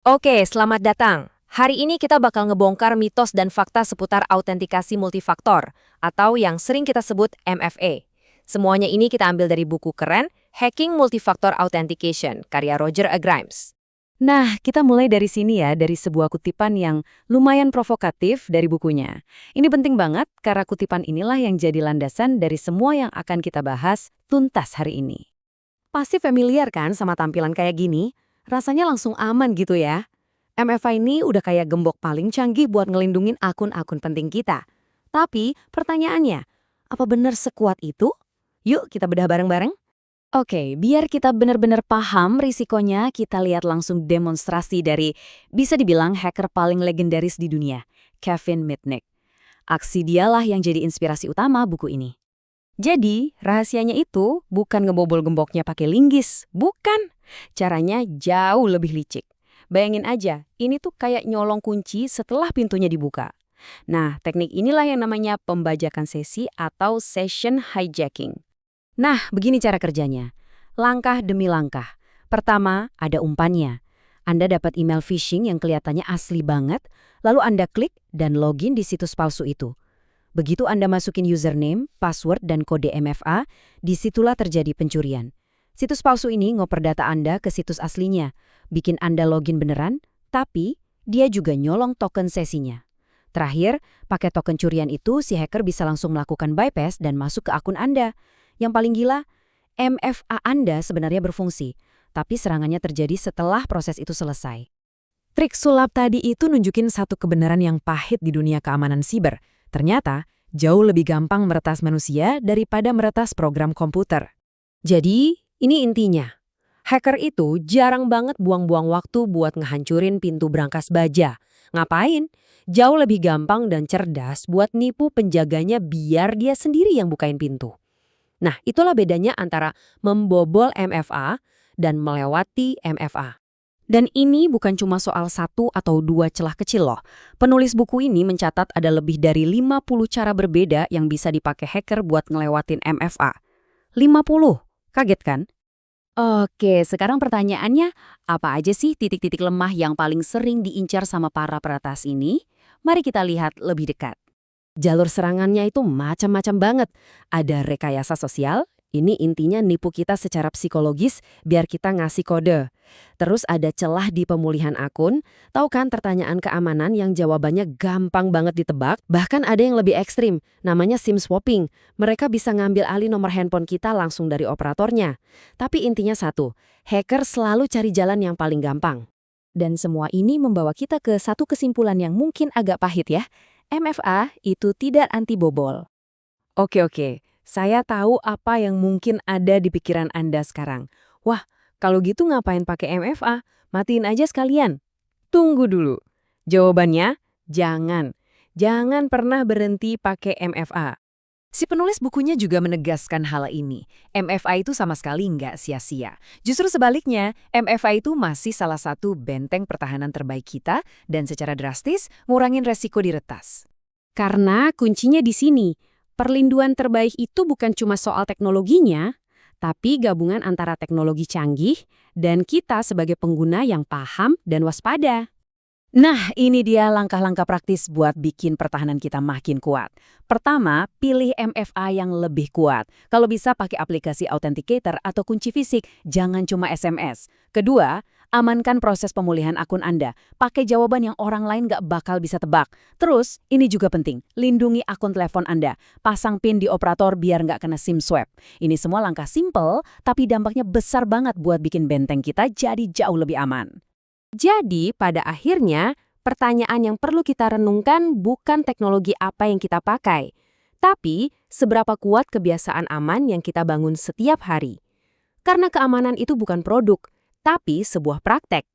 Oke, selamat datang. Hari ini kita bakal ngebongkar mitos dan fakta seputar autentikasi multifaktor, atau yang sering kita sebut MFA. Semuanya ini kita ambil dari buku keren, Hacking Multifactor Authentication, karya Roger A. Grimes. Nah, kita mulai dari sini ya, dari sebuah kutipan yang lumayan provokatif dari bukunya. Ini penting banget karena kutipan inilah yang jadi landasan dari semua yang akan kita bahas tuntas hari ini. Pasti familiar kan sama tampilan kayak gini? Rasanya langsung aman gitu ya. MFA ini udah kayak gembok paling canggih buat ngelindungin akun-akun penting kita. Tapi pertanyaannya, apa benar sekuat itu? Yuk kita bedah bareng-bareng. Oke, biar kita benar-benar paham risikonya, kita lihat langsung demonstrasi dari bisa dibilang hacker paling legendaris di dunia, Kevin Mitnick. Aksi dialah yang jadi inspirasi utama buku ini. Jadi, rahasianya itu bukan ngebobol gemboknya pakai linggis, bukan. Caranya jauh lebih licik. Bayangin aja, ini tuh kayak nyolong kunci setelah pintunya dibuka. Nah, teknik inilah yang namanya pembajakan sesi atau session hijacking. Nah, begini cara kerjanya. Langkah demi langkah. Pertama, ada umpannya. Anda dapat email phishing yang kelihatannya asli banget, lalu Anda klik dan login di situs palsu itu. Begitu Anda masukin username, password, dan kode MFA, disitulah terjadi pencurian. Situs palsu ini ngoper data Anda ke situs aslinya, bikin Anda login beneran, tapi dia juga nyolong token sesinya. Terakhir, pakai token curian itu si hacker bisa langsung melakukan bypass dan masuk ke akun Anda. Yang paling gila, MFA Anda sebenarnya berfungsi, tapi serangannya terjadi setelah proses itu selesai. Trik sulap tadi itu nunjukin satu kebenaran yang pahit di dunia keamanan siber. Ternyata, jauh lebih gampang meretas manusia daripada meretas program komputer. Jadi, ini intinya. Hacker itu jarang banget buang-buang waktu buat ngehancurin pintu brankas baja. Ngapain? Jauh lebih gampang dan cerdas buat nipu penjaganya biar dia sendiri yang bukain pintu. Nah, itulah bedanya antara membobol MFA dan melewati MFA. Dan ini bukan cuma soal satu atau dua celah kecil loh. Penulis buku ini mencatat ada lebih dari 50 cara berbeda yang bisa dipakai hacker buat ngelewatin MFA. 50. Kaget kan? Oke, sekarang pertanyaannya, apa aja sih titik-titik lemah yang paling sering diincar sama para peretas ini? Mari kita lihat lebih dekat. Jalur serangannya itu macam-macam banget. Ada rekayasa sosial, ini intinya nipu kita secara psikologis biar kita ngasih kode. Terus ada celah di pemulihan akun, tahu kan pertanyaan keamanan yang jawabannya gampang banget ditebak? Bahkan ada yang lebih ekstrim, namanya SIM swapping. Mereka bisa ngambil alih nomor handphone kita langsung dari operatornya. Tapi intinya satu, hacker selalu cari jalan yang paling gampang. Dan semua ini membawa kita ke satu kesimpulan yang mungkin agak pahit ya. MFA itu tidak anti bobol. Oke, saya tahu apa yang mungkin ada di pikiran Anda sekarang. Wah, kalau gitu ngapain pakai MFA? Matiin aja sekalian. Tunggu dulu. Jawabannya, jangan. Jangan pernah berhenti pakai MFA. Si penulis bukunya juga menegaskan hal ini. MFA itu sama sekali nggak sia-sia. Justru sebaliknya, MFA itu masih salah satu benteng pertahanan terbaik kita dan secara drastis ngurangin resiko diretas. Karena kuncinya di sini, perlindungan terbaik itu bukan cuma soal teknologinya, tapi gabungan antara teknologi canggih dan kita sebagai pengguna yang paham dan waspada. Nah, ini dia langkah-langkah praktis buat bikin pertahanan kita makin kuat. Pertama, pilih MFA yang lebih kuat. Kalau bisa pakai aplikasi authenticator atau kunci fisik, jangan cuma SMS. Kedua, amankan proses pemulihan akun Anda. Pakai jawaban yang orang lain nggak bakal bisa tebak. Terus, ini juga penting, lindungi akun telepon Anda. Pasang PIN di operator biar nggak kena SIM swap. Ini semua langkah simple, tapi dampaknya besar banget buat bikin benteng kita jadi jauh lebih aman. Jadi, pada akhirnya, pertanyaan yang perlu kita renungkan bukan teknologi apa yang kita pakai, tapi seberapa kuat kebiasaan aman yang kita bangun setiap hari. Karena keamanan itu bukan produk, tapi sebuah praktek.